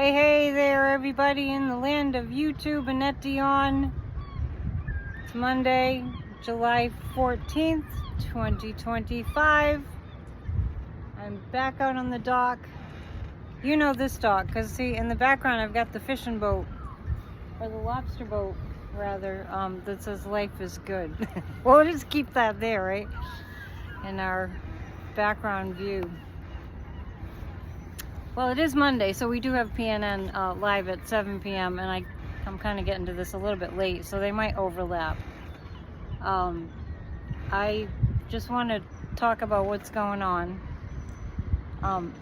Hey there, everybody in the land of YouTube and Etion. It's Monday, July 14th, 2025. I'm back out on the dock. You know this dock, because see, in the background I've got the fishing boat, or the lobster boat, rather, that says life is good. We'll just keep that there, right? In our background view. Well, it is Monday, so we do have PNN live at 7 p.m. and I'm kind of getting to this a little bit late, so they might overlap. I just want to talk about what's going on.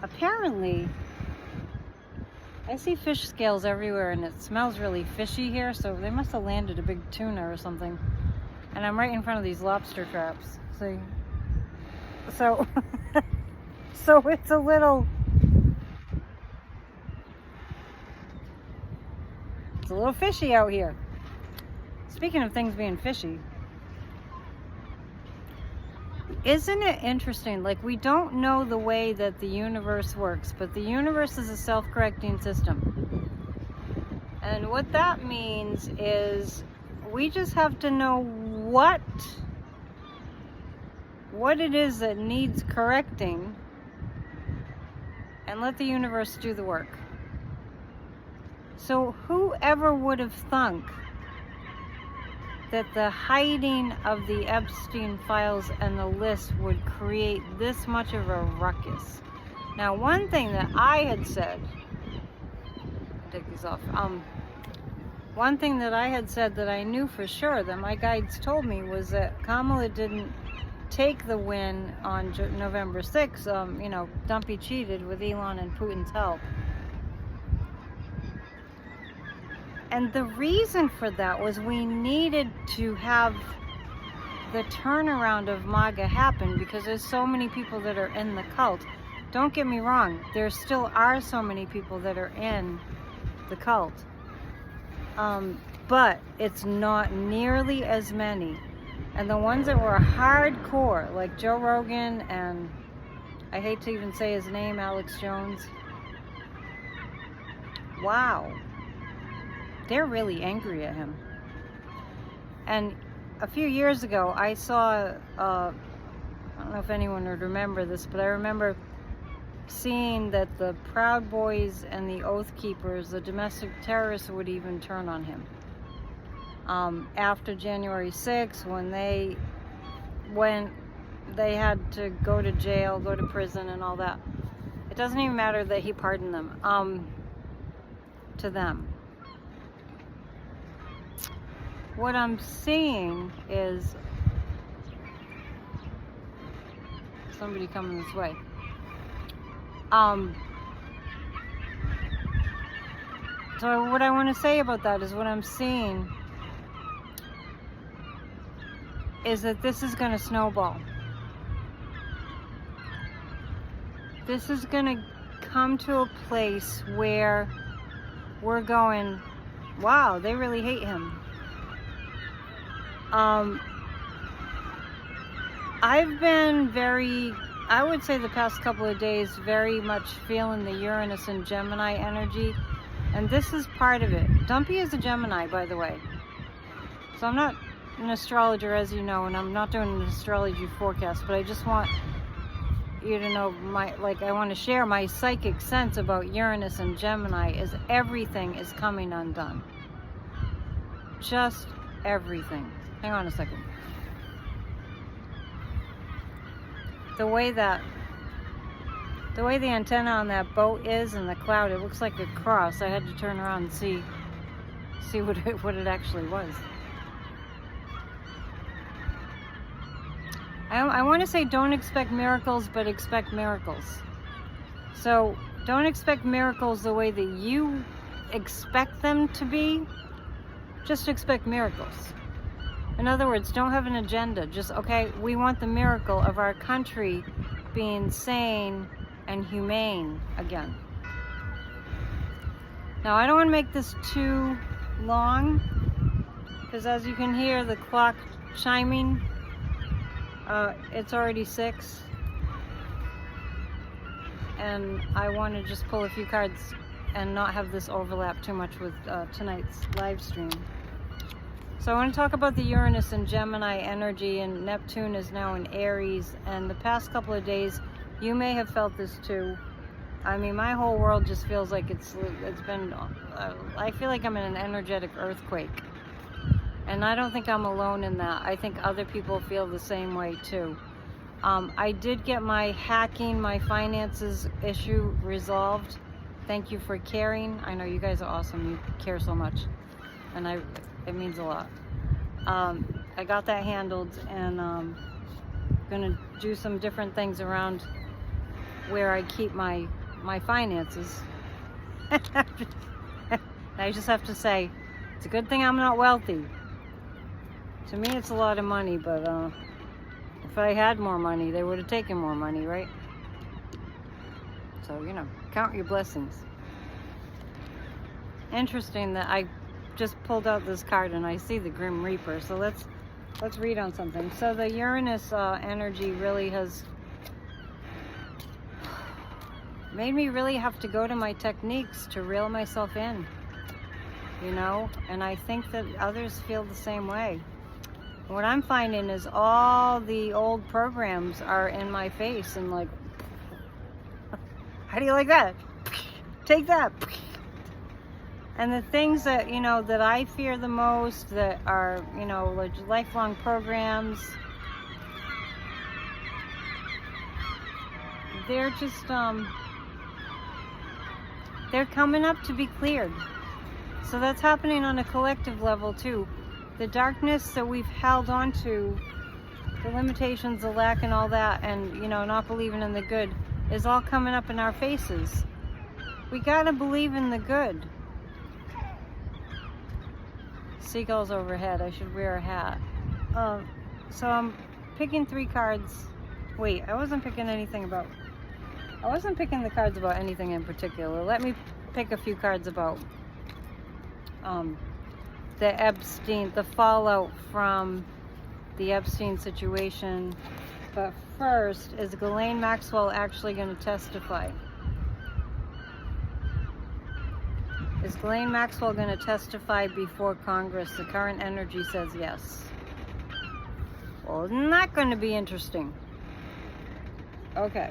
Apparently, I see fish scales everywhere, and it smells really fishy here, so they must have landed a big tuna or something. And I'm right in front of these lobster traps. See? So it's a little... It's a little fishy out here. Speaking of things being fishy, isn't it interesting? Like, we don't know the way that the universe works, but the universe is a self-correcting system. And what that means is we just have to know what it is that needs correcting and let the universe do the work. So whoever would have thunk that the hiding of the Epstein files and the list would create this much of a ruckus? Now, one thing that I had said, I'll take these off. One thing that I had said that I knew for sure that my guides told me was that Kamala didn't take the win on November 6th. You know, Dumpy cheated with Elon and Putin's help. And the reason for that was we needed to have the turnaround of MAGA happen because there's so many people that are in the cult. Don't get me wrong, there still are so many people that are in the cult. But it's not nearly as many. And the ones that were hardcore, like Joe Rogan and, I hate to even say his name, Alex Jones. Wow. They're really angry at him. And a few years ago, I saw, I don't know if anyone would remember this, but I remember seeing that the Proud Boys and the Oath Keepers, the domestic terrorists, would even turn on him. After January 6th, when they had to go to jail, go to prison and all that. It doesn't even matter that he pardoned them, to them. What I'm seeing is somebody coming this way. So what I want to say about that is what I'm seeing is that this is going to snowball. This is going to come to a place where we're going, wow, they really hate him. I've been I would say the past couple of days, very much feeling the Uranus and Gemini energy, and this is part of it. Dumpy is a Gemini, by the way. So I'm not an astrologer, as you know, and I'm not doing an astrology forecast, but I just want you to know I want to share my psychic sense about Uranus and Gemini is everything is coming undone. Just everything. Hang on a second. The way the antenna on that boat is in the cloud, it looks like a cross. I had to turn around and see what it actually was. I want to say don't expect miracles, but expect miracles. So don't expect miracles the way that you expect them to be. Just expect miracles. In other words, don't have an agenda. Just, okay, we want the miracle of our country being sane and humane again. Now, I don't want to make this too long, because as you can hear the clock chiming, it's already 6. And I want to just pull a few cards and not have this overlap too much with tonight's live stream. So I want to talk about the Uranus and Gemini energy, and Neptune is now in Aries, and the past couple of days you may have felt this too. I mean, my whole world just feels like it's been, I feel like I'm in an energetic earthquake. And I don't think I'm alone in that. I think other people feel the same way too. I did get my hacking, my finances issue resolved. Thank you for caring. I know you guys are awesome. You care so much. And it means a lot. I got that handled, and gonna do some different things around where I keep my finances. I just have to say, it's a good thing I'm not wealthy. To me, it's a lot of money, but if I had more money, they would have taken more money, right? So, you know, count your blessings. Interesting that I just pulled out this card and I see the Grim Reaper. So let's read on something. So the Uranus energy really has made me really have to go to my techniques to reel myself in, you know, and I think that others feel the same way. What I'm finding is all the old programs are in my face and like, how do you like that? Take that. And the things that, you know, that I fear the most, that are, you know, like lifelong programs, they're just, they're coming up to be cleared. So that's happening on a collective level too. The darkness that we've held on to, the limitations, the lack and all that, and, you know, not believing in the good, is all coming up in our faces. We gotta believe in the good. Seagulls overhead. I should wear a hat. So I'm picking 3 cards. Wait, I wasn't picking the cards about anything in particular. Let me pick a few cards about the Epstein, the fallout from the Epstein situation. But first, is Ghislaine Maxwell actually going to testify? Is Ghislaine Maxwell going to testify before Congress? The current energy says yes. Well, isn't that going to be interesting? Okay.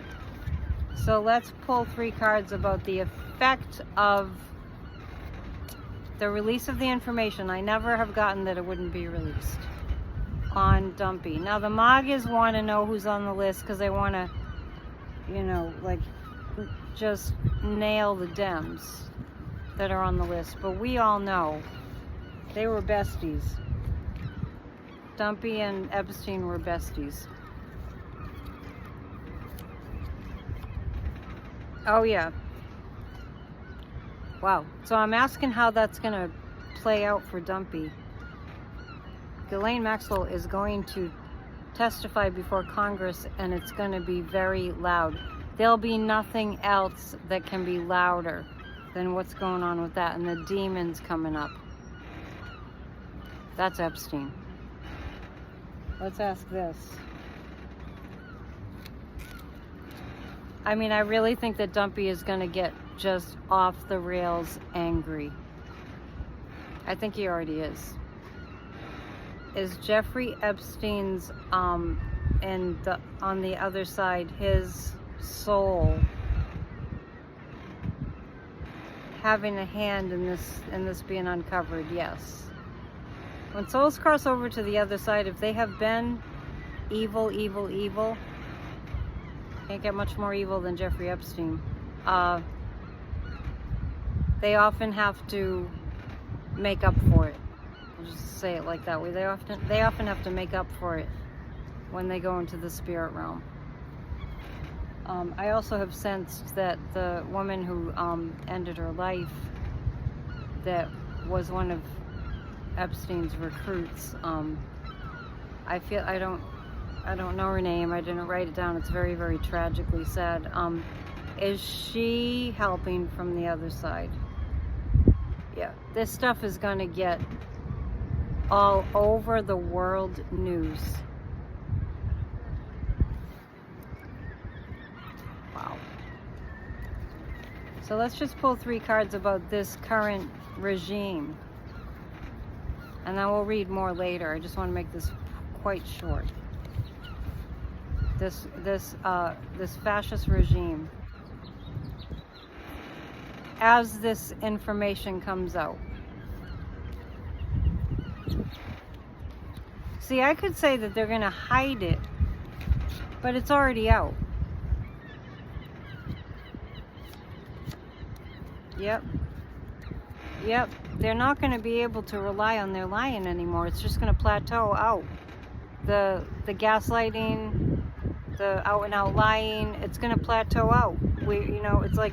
So let's pull 3 cards about the effect of the release of the information. I never have gotten that it wouldn't be released on Dumpy. Now the MAGAs want to know who's on the list because they want to, you know, like just nail the Dems that are on the list. But we all know they were besties. Dumpy and Epstein were besties. Oh yeah. Wow. So I'm asking how that's going to play out for Dumpy. Ghislaine Maxwell is going to testify before Congress, and it's going to be very loud. There'll be nothing else that can be louder than what's going on with that, and the demons coming up. That's Epstein. Let's ask this. I mean, I really think that Dumpy is going to get just off the rails angry. I think he already is. Is Jeffrey Epstein's on the other side, his soul having a hand in this being uncovered? Yes. When souls cross over to the other side, if they have been evil, can't get much more evil than Jeffrey Epstein. They often have to make up for it. I'll just say it like that way. They often have to make up for it when they go into the spirit realm. I also have sensed that the woman who ended her life, that was one of Epstein's recruits. I don't know her name. I didn't write it down. It's very, very tragically sad. Is she helping from the other side? Yeah, this stuff is going to get all over the world news. Wow. So let's just pull 3 cards about this current regime. And then we'll read more later. I just want to make this quite short. This fascist regime. As this information comes out. See, I could say that they're going to hide it, but it's already out. Yep. Yep. They're not going to be able to rely on their lying anymore. It's just going to plateau out. The gaslighting, the out and out lying, it's going to plateau out. It's like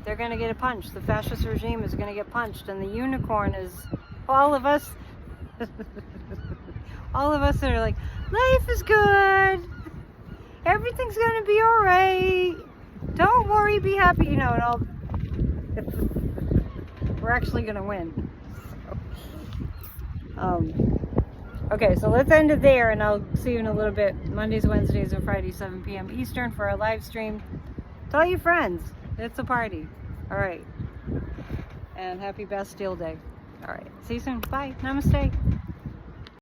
they're going to get a punch. The fascist regime is going to get punched, and the unicorn is all of us. All of us that are like, life is good. Everything's going to be all right. Don't worry, be happy. And all. We're actually going to win. Okay, so let's end it there, and I'll see you in a little bit. Mondays, Wednesdays, and Fridays, 7 p.m. Eastern for our live stream. Tell your friends. It's a party. All right. And happy Bastille Day. All right. See you soon. Bye. Namaste.